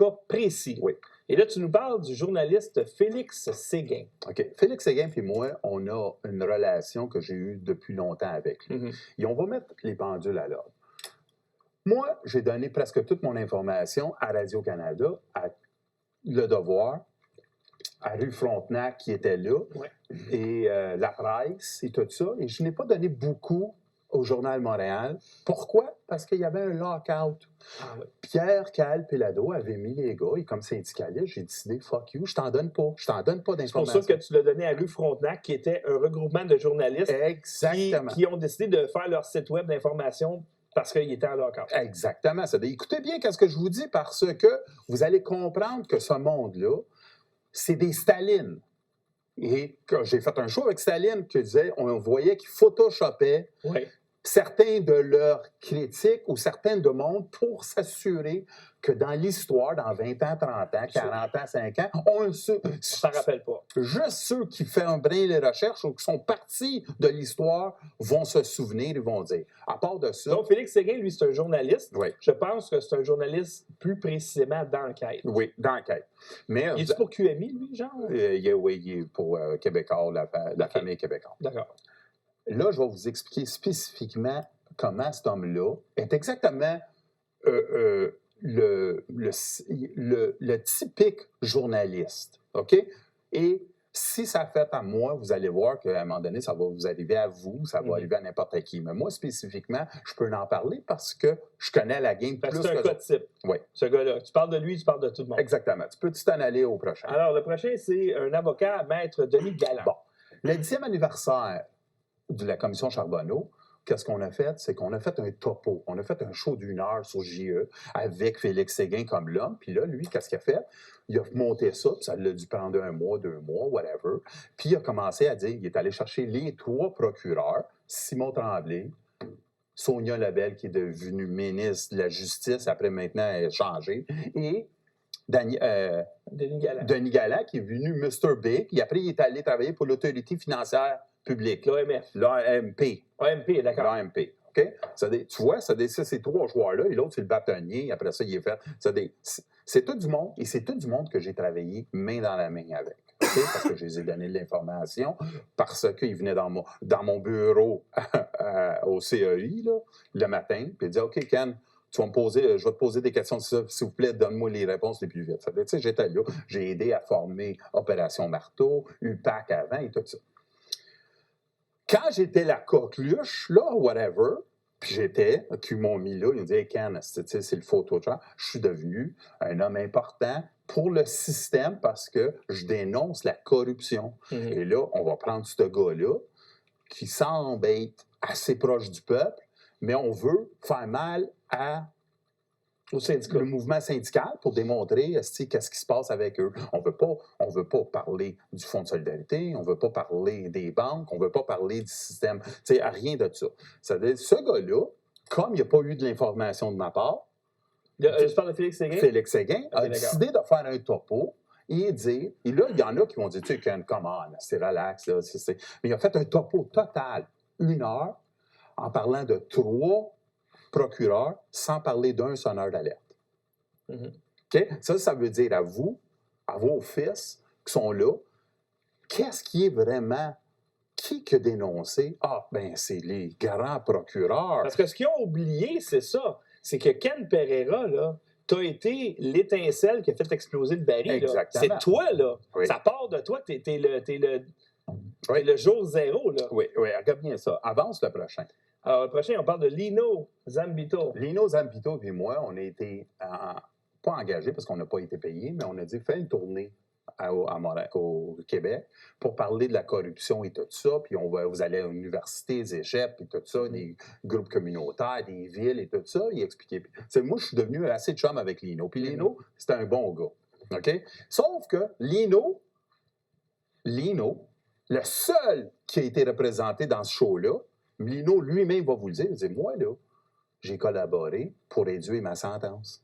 cas précis. Oui. Et là, tu nous parles du journaliste Félix Séguin. OK. Félix Séguin et moi, on a une relation que j'ai eue depuis longtemps avec lui. Et on va mettre les pendules à l'ordre. Moi, j'ai donné presque toute mon information à Radio-Canada, à Le Devoir, à Rue Frontenac qui était là, et La Presse et tout ça. Et je n'ai pas donné beaucoup au Journal Montréal. Pourquoi? Parce qu'il y avait un lock-out. Pierre Cal-Pelado avait mis les gars, et comme syndicaliste, j'ai décidé, fuck you, je t'en donne pas d'informations. C'est pour ça que tu l'as donné à Rue Frontenac, qui était un regroupement de journalistes qui ont décidé de faire leur site web d'information parce qu'il était en lock-out. Exactement. Écoutez bien ce que je vous dis, parce que vous allez comprendre que ce monde-là, c'est des Stalines. Et quand j'ai fait un show avec Staline qui disait, on voyait qu'ils photoshoppaient certains de leurs critiques ou certains de monde pour s'assurer que dans l'histoire, dans 20 ans, 30 ans, 40 ans, 5 ans, on s'en rappelle pas. Juste ceux qui font un brin les recherches ou qui sont partis de l'histoire vont se souvenir et vont dire. À part de ça... Donc, Félix Séguin, lui, c'est un journaliste. Oui. Je pense que c'est un journaliste plus précisément d'enquête. Oui, d'enquête. Mais, il est pour QMI, lui, genre? Oui, il est pour Québécois, la famille Québécois. D'accord. Là, je vais vous expliquer spécifiquement comment cet homme-là est exactement le typique journaliste, OK? Et si ça fait à moi, vous allez voir qu'à un moment donné, ça va vous arriver à vous, ça va arriver à n'importe qui. Mais moi, spécifiquement, je peux en parler parce que je connais la game plus que... C'est un cas type. Oui. Ce gars-là. Tu parles de lui, tu parles de tout le monde. Exactement. Tu peux-tu t'en aller au prochain? Alors, le prochain, c'est un avocat, Maître Denis Galland. Bon. Le 10e anniversaire de la commission Charbonneau, qu'est-ce qu'on a fait? C'est qu'on a fait un topo. On a fait un show d'1 heure sur JE avec Félix Séguin comme l'homme. Puis là, lui, qu'est-ce qu'il a fait? Il a monté ça, puis ça l'a dû prendre 1 mois, 2 mois, whatever. Puis il a commencé à dire, il est allé chercher les 3 procureurs, Simon Tremblay, Sonia Lebel, qui est devenue ministre de la Justice, après maintenant elle a changé, et Denis Galland, qui est venu Mr. Big, et après il est allé travailler pour l'autorité financière publique. L'OMF. L'AMP. AMP, d'accord. L'AMP. OK? Tu vois, ça, ces 3 joueurs-là, et l'autre, c'est le bâtonnier. Après ça, il est fait. C'est tout du monde, et c'est tout du monde que j'ai travaillé main dans la main avec. Okay? Parce que je les ai donné de l'information, parce qu'ils venaient dans mon bureau au CEI là, le matin, puis ils disaient, OK, Ken, je vais te poser des questions, s'il vous plaît, donne-moi les réponses les plus vite. Tu sais, j'étais là, j'ai aidé à former Opération Marteau, UPAC avant et tout ça. Quand j'étais la coqueluche, là, whatever, puis qu'ils m'ont mis là, ils m'ont dit, hey, Ken, c'est le photo-chat, je suis devenu un homme important pour le système parce que je dénonce la corruption. Et là, on va prendre ce gars-là qui semble être assez proche du peuple, mais on veut faire mal le mouvement syndical pour démontrer qu'est-ce qui se passe avec eux. On veut pas parler du Fonds de solidarité, on veut pas parler des banques, on veut pas parler du système, rien de ça. C'est-à-dire, ce gars-là, comme il n'y a pas eu de l'information de ma part, je parle de Félix Séguin? Félix Séguin a décidé de faire un topo et dire, et là, il y en a qui vont dire, tu sais, come on, c'est relax, là, mais il a fait un topo total, 1 heure, en parlant de 3 procureur sans parler d'un sonneur d'alerte. Okay? Ça veut dire à vous, à vos fils qui sont là, qu'est-ce qui est vraiment... Qui a dénoncé? Ah, ben c'est les grands procureurs. Parce que ce qu'ils ont oublié, c'est ça. C'est que Ken Pereira, là, t'as été l'étincelle qui a fait exploser le baril. Exactement. C'est toi, là. Oui. Ça part de toi. T'es le jour 0, là. Oui, regarde bien ça. Avance le prochain. Alors, le prochain, on parle de Lino Zambito. Lino Zambito et moi, on a été, pas engagés parce qu'on n'a pas été payés, mais on a dit, fais une tournée au Québec pour parler de la corruption et tout ça, puis vous allez à l'université, Zégep, et tout ça, des groupes communautaires, des villes et tout ça, il expliquait. Moi, je suis devenu assez chum avec Lino, puis Lino, c'était un bon gars, OK? Sauf que Lino, le seul qui a été représenté dans ce show-là, Lino lui-même va vous le dire, il dit, moi, là, j'ai collaboré pour réduire ma sentence.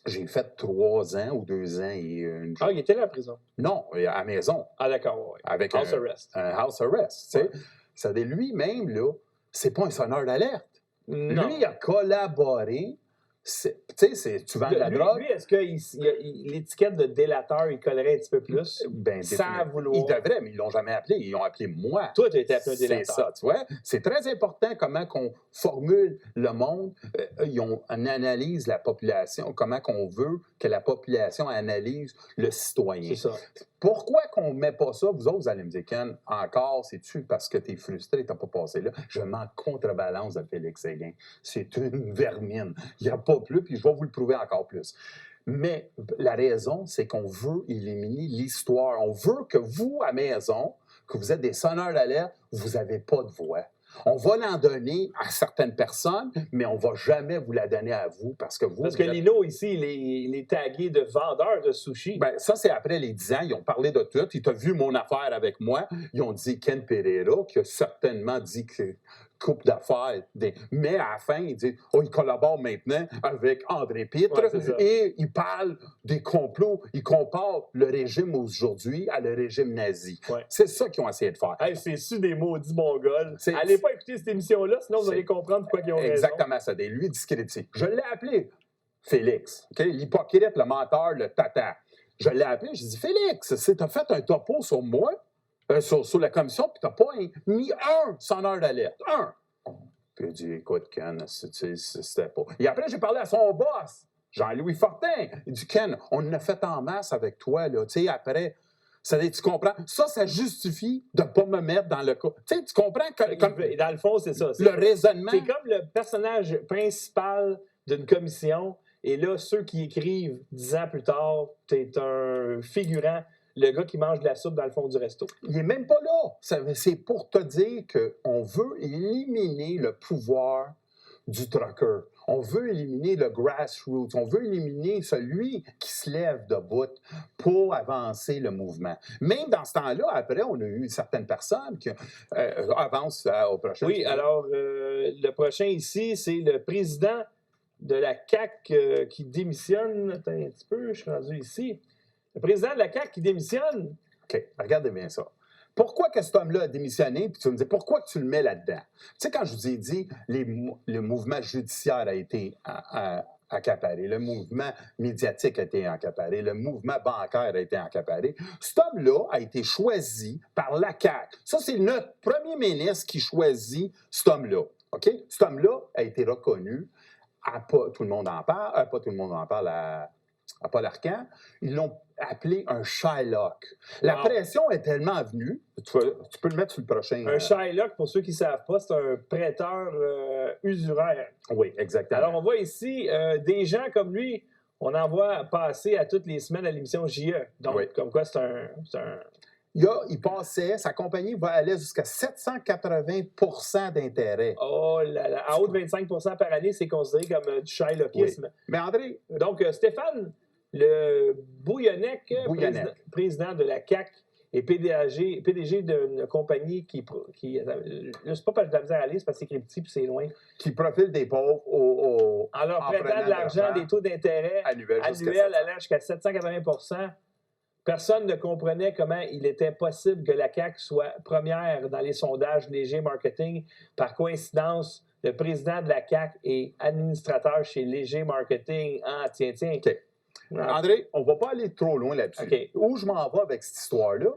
J'ai fait 3 ans ou 2 ans et une... Ah, il était là à prison? Non, à la maison. Ah, d'accord, oui. Avec house arrest. Un house arrest, tu sais. Ça dit, lui-même, là, c'est pas un sonneur d'alerte. Lui, il a collaboré tu vends de la drogue. Lui, est-ce que l'étiquette de délateur, il collerait un petit peu plus? Sans vouloir. Ils devraient, mais ils ne l'ont jamais appelé. Ils l'ont appelé moi. Toi, tu as été appelé un délateur. C'est ça, tu vois. C'est très important comment on formule le monde. On analyse la population, comment on veut que la population analyse le citoyen. C'est ça. Pourquoi qu'on ne met pas ça? Vous autres, vous allez me dire, Ken, encore, c'est-tu parce que tu es frustré, tu n'as pas passé là? Je m'en contrebalance de Félix Séguin. C'est une vermine. Il n'y a pas plus, puis je vais vous le prouver encore plus. Mais la raison, c'est qu'on veut éliminer l'histoire. On veut que vous, à maison, que vous êtes des sonneurs d'alerte, vous n'avez pas de voix. On va l'en donner à certaines personnes, mais on ne va jamais vous la donner à vous parce que vous... Parce que Lino, ici, il est tagué de vendeur de sushi. Bien, ça, c'est après les 10 ans. Ils ont parlé de tout. Ils ont vu mon affaire avec moi. Ils ont dit Ken Pereira, qui a certainement dit que coupe d'affaires. Mais à la fin, il dit il collabore maintenant avec André Pitre et il parle des complots. Il compare le régime aujourd'hui à le régime nazi. Ouais. C'est ça qu'ils ont essayé de faire. Hey, c'est des maudits mongols. Allez pas écouter cette émission-là, sinon vous allez comprendre pourquoi ils ont raison. Exactement ça. Lui discrédité. Je l'ai appelé Félix. Okay? L'hypocrite, le menteur, le tata. Je l'ai appelé, je dis Félix, tu as fait un topo sur moi, sur la commission, puis tu n'as pas mis un sonneur d'alerte. Un. Puis il dit écoute, Ken, c'était pas. Et après, j'ai parlé à son boss, Jean-Louis Fortin. Il dit Ken, on l'a fait en masse avec toi, là. Tu sais, après. Tu comprends? Ça justifie de ne pas me mettre dans le cas. Tu sais, tu comprends? Dans le fond, c'est ça. Le raisonnement. C'est comme le personnage principal d'une commission. Et là, ceux qui écrivent 10 ans plus tard, t'es un figurant, le gars qui mange de la soupe dans le fond du resto. Il n'est même pas là. C'est pour te dire qu'on veut éliminer le pouvoir du trucker. On veut éliminer le grassroots. On veut éliminer celui qui se lève debout pour avancer le mouvement. Même dans ce temps-là, après, on a eu certaines personnes qui avancent au prochain. Oui, alors, le prochain ici, c'est le président de la CAQ qui démissionne. Attends un petit peu, je suis rendu ici. Le président de la CAQ qui démissionne. OK, regardez bien ça. Pourquoi que cet homme-là a démissionné? Puis tu me dis, pourquoi tu le mets là-dedans? Tu sais, quand je vous ai dit, le mouvement judiciaire a été accaparé, le mouvement médiatique a été accaparé, le mouvement bancaire a été accaparé, cet homme-là a été choisi par la CAQ. Ça, c'est notre premier ministre qui choisit cet homme-là. OK? Cet homme-là a été reconnu, pas tout le monde en parle, pas tout le monde en parle à Paul Arcand, ils l'ont appelé un Shylock. La pression est tellement venue, tu peux le mettre sur le prochain. Un Shylock, pour ceux qui ne savent pas, c'est un prêteur usuraire. Oui, exactement. Alors, on voit ici des gens comme lui, on en voit passer à toutes les semaines à l'émission JE. Donc, comme quoi, c'est un... Il passait, sa compagnie va aller jusqu'à 780 % d'intérêt. Oh là là, à haut de 25 % par année, c'est considéré comme du Shylockisme. Oui. Mais André... Donc, Stéphane Le Bouillonnec, président de la CAQ et PDG d'une compagnie qui c'est pas parce que de la misère à lire, c'est parce que c'est petit puis c'est loin. Qui profite des pauvres en leur prêtant de l'argent, des taux d'intérêt annuels allant jusqu'à 780 %. Personne ne comprenait comment il était possible que la CAQ soit première dans les sondages Léger Marketing. Par coïncidence, le président de la CAQ est administrateur chez Léger Marketing. Ah, tiens. OK. André, on ne va pas aller trop loin là-dessus. Okay. Où je m'en vais avec cette histoire-là,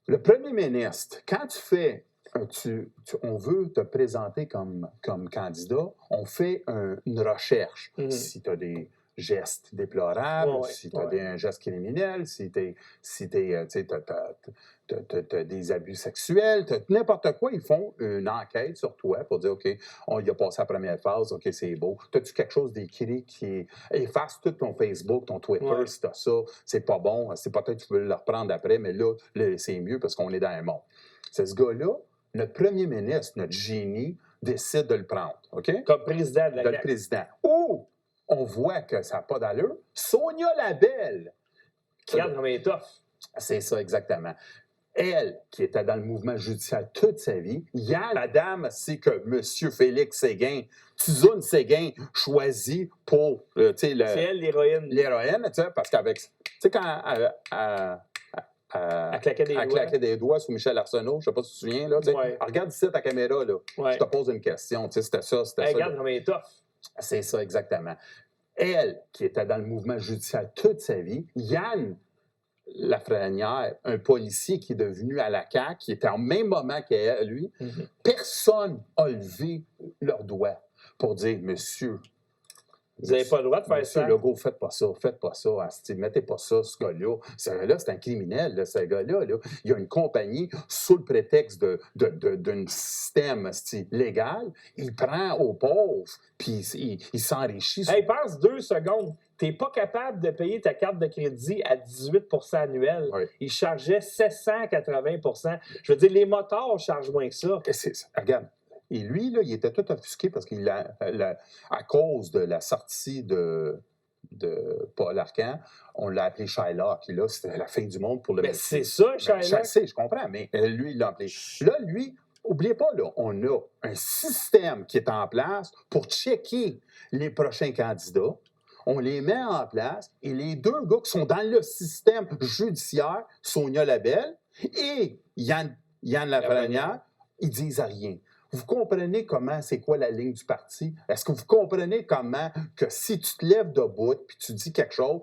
le premier ministre, quand tu fais, on veut te présenter comme candidat, on fait une recherche. Si tu as des gestes déplorables, si tu as un geste criminel, si tu as des abus sexuels, n'importe quoi, ils font une enquête sur toi pour dire, OK, il a passé la première phase, OK, c'est beau. As-tu quelque chose d'écrit qui efface tout ton Facebook, ton Twitter, si tu as ça, c'est pas bon, c'est peut-être que tu veux le reprendre après, mais là, c'est mieux parce qu'on est dans un monde. C'est ce gars-là, notre premier ministre, notre génie, décide de le prendre, OK? Comme président de la CAQ. Le président. Ou on voit que ça n'a pas d'allure. Sonia Labelle. Regarde comme elle est tough. C'est ça, exactement. Elle, qui était dans le mouvement judiciaire toute sa vie, hier, madame, c'est que M. Félix Séguin, Tuzone Séguin, choisit pour, c'est elle, l'héroïne. L'héroïne, tu sais, parce qu'avec, tu sais, quand elle claquait des doigts sur Michel Arsenault, je ne sais pas si tu te souviens, là, regarde ici ta caméra, là, je te pose une question, tu sais, c'était ça. Regarde comme elle est tough. C'est ça, exactement. Elle, qui était dans le mouvement judiciaire toute sa vie, Yann Lafrenière, un policier qui est devenu à la CAQ, qui était en même moment qu'elle, lui, personne n'a levé leur doigt pour dire, monsieur, vous n'avez pas le droit de faire ça. Monsieur Legault, faites pas ça, mettez pas ça, ce gars-là. Ce gars-là, c'est un criminel, là, ce gars-là. Là. Il y a une compagnie, sous le prétexte d'un système légal, il prend aux pauvres, puis il s'enrichit. Hey, pense 2 secondes. Tu n'es pas capable de payer ta carte de crédit à 18 annuel. Oui. Il chargeait 780 Je veux dire, les motards chargent moins que ça. Regarde. Et lui, là, il était tout offusqué parce à cause de la sortie de Paul Arcand, on l'a appelé Shylock. Et là, c'était la fin du monde pour le Mais c'est ça, Shylock. Je sais, je comprends, mais lui, il l'a appelé. Là, lui, n'oubliez pas, là, on a un système qui est en place pour checker les prochains candidats. On les met en place et les 2 gars qui sont dans le système judiciaire, Sonia Labelle et Yann Lafrenière, ils disent rien. Vous comprenez comment, c'est quoi la ligne du parti? Est-ce que vous comprenez comment que si tu te lèves debout puis tu dis quelque chose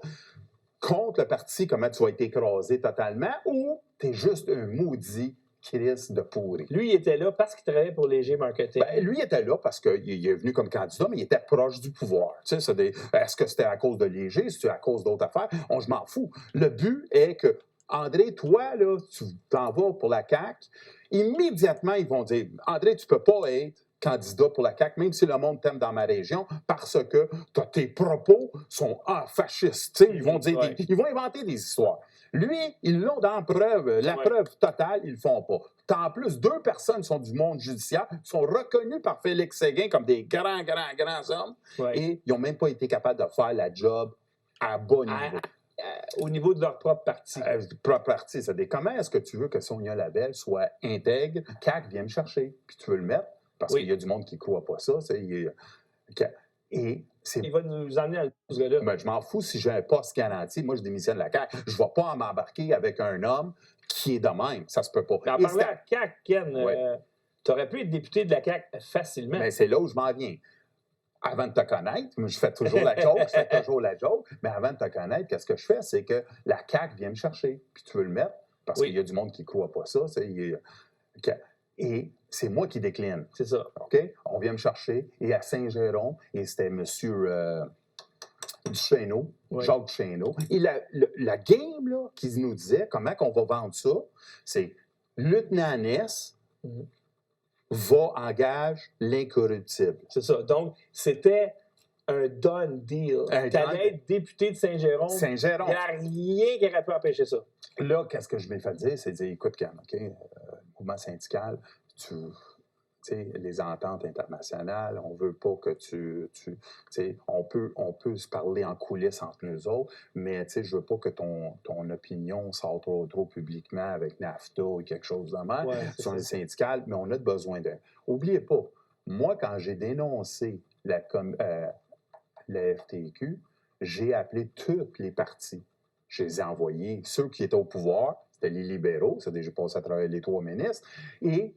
contre le parti, comment tu vas être écrasé totalement ou tu es juste un maudit Chris de pourri? Lui, il était là parce qu'il travaillait pour Léger Marketing. Lui, il était là parce qu'il est venu comme candidat, mais il était proche du pouvoir. Tu sais, est-ce que c'était à cause de Léger? Est-ce que c'était à cause d'autres affaires? Je m'en fous. Le but est que, André, toi, là, tu t'en vas pour la CAQ. Immédiatement, ils vont dire, André, tu ne peux pas être candidat pour la CAQ, même si le monde t'aime dans ma région, parce que tes propos sont fascistes. Ils vont dire ils vont inventer des histoires. Lui, ils l'ont dans preuve. La preuve totale, ils ne le font pas. En plus, 2 personnes sont du monde judiciaire, sont reconnues par Félix Séguin comme des grands hommes, et ils n'ont même pas été capables de faire la job à bon niveau. Au niveau de leur propre parti. Propre parti, ça dit comment est-ce que tu veux que Sonia Labelle soit intègre? CAQ vient me chercher, puis tu veux le mettre, parce qu'il y a du monde qui ne croit pas ça. Il va nous emmener à ce gars-là. Ben, je m'en fous si j'ai un poste garanti. Moi, je démissionne de la CAQ. Je ne vais pas m'embarquer avec un homme qui est de même. Ça se peut pas. En parlant de la CAQ, Ken, tu aurais pu être député de la CAQ facilement. Mais c'est là où je m'en viens. Avant de te connaître, je fais toujours la joke, mais avant de te connaître, qu'est-ce que je fais? C'est que la CAQ vient me chercher, puis tu veux le mettre, parce qu'il y a du monde qui ne croit pas ça. Et c'est moi qui décline. C'est ça. OK? On vient me chercher, et à Saint-Jérôme, et c'était M. Duchesneau, Jacques Duchesneau. Et la game là, qui nous disait comment qu'on va vendre ça, c'est lieutenant Ness engage l'incorruptible. C'est ça. Donc, c'était un done deal. Tu allais être député de Saint-Jérôme. Il n'y a rien qui aurait pu empêcher ça. Là, qu'est-ce que je m'ai fait dire? C'est dire, écoute, Cam, OK, mouvement syndical, les ententes internationales, on ne veut pas que on peut se parler en coulisses entre nous autres, mais je ne veux pas que ton opinion sorte trop publiquement avec NAFTA ou quelque chose de même sur les syndicales, mais on a besoin d'un. N'oubliez pas, moi, quand j'ai dénoncé la FTQ, j'ai appelé toutes les partis. Je les ai envoyés. Ceux qui étaient au pouvoir, c'était les libéraux, c'est déjà passé à travers les 3 ministres, et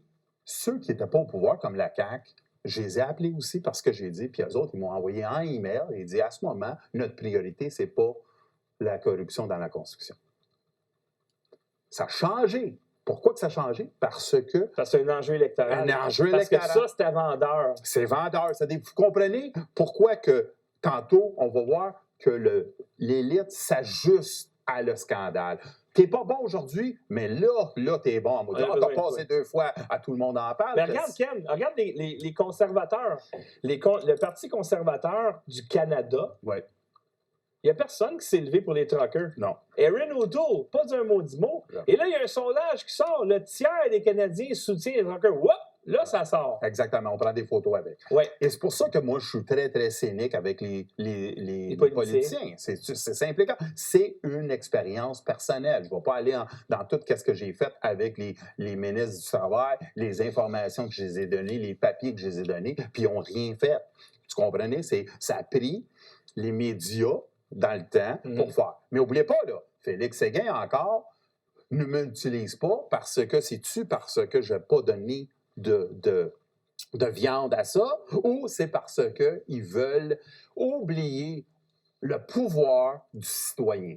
ceux qui n'étaient pas au pouvoir, comme la CAQ, je les ai appelés aussi parce que j'ai dit, puis eux autres, ils m'ont envoyé un email et ils disent, à ce moment, notre priorité, ce n'est pas la corruption dans la construction. Ça a changé. Pourquoi que ça a changé? Parce que c'est un enjeu électoral. Parce que ça, c'était vendeur. C'est vendeur. Vous comprenez pourquoi que tantôt, on va voir que l'élite s'ajuste à le scandale. T'es pas bon aujourd'hui, mais là, t'es bon. T'as passé 2 fois à tout le monde en parle. Mais regarde, Ken, regarde les conservateurs. Le Parti conservateur du Canada. Il n'y a personne qui s'est levé pour les truckers. Non. Erin O'Toole, pas d'un maudit mot. Non. Et là, il y a un sondage qui sort. Le tiers des Canadiens soutient les truckers. Woup! Là, ça sort. Exactement. On prend des photos avec. Ouais. Et c'est pour ça que moi, je suis très, très cynique avec les politiciens. C'est simple. C'est une expérience personnelle. Je ne vais pas aller dans tout ce que j'ai fait avec les ministres du Travail, les informations que je les ai données, les papiers que je les ai donnés, puis ils n'ont rien fait. Tu comprenais? Ça a pris les médias dans le temps pour faire. Mais n'oubliez pas, là, Félix Séguin, encore, ne m'utilise pas parce que je n'ai pas donné de de viande à ça, ou c'est parce qu'ils veulent oublier le pouvoir du citoyen.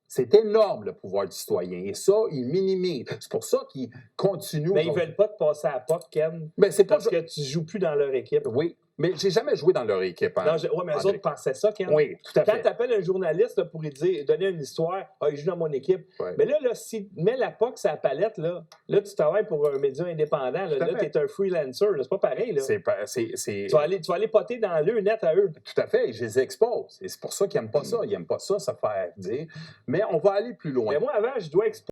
C'est énorme, le pouvoir du citoyen. Et ça, ils minimisent. C'est pour ça qu'ils continuent. Mais ils ne veulent pas te passer à la porte, Ken. Mais c'est parce que tu ne joues plus dans leur équipe. Oui, mais j'ai jamais joué dans leur équipe. Hein, oui, mais eux autres pensaient ça, Ken. Oui, tout à fait. Quand tu appelles un journaliste là, pour lui donner une histoire, il joue dans mon équipe. Ouais. Mais là, s'il met la POC sur la palette, là tu travailles pour un média indépendant. Là, tu es un freelancer. C'est pas pareil. Là. Tu vas aller poter dans le net à eux. Tout à fait. Je les expose. Et c'est pour ça qu'ils n'aiment pas ça. Ils n'aiment pas ça, se faire dire. Mais on va aller plus loin. Mais moi, avant, je dois exposer.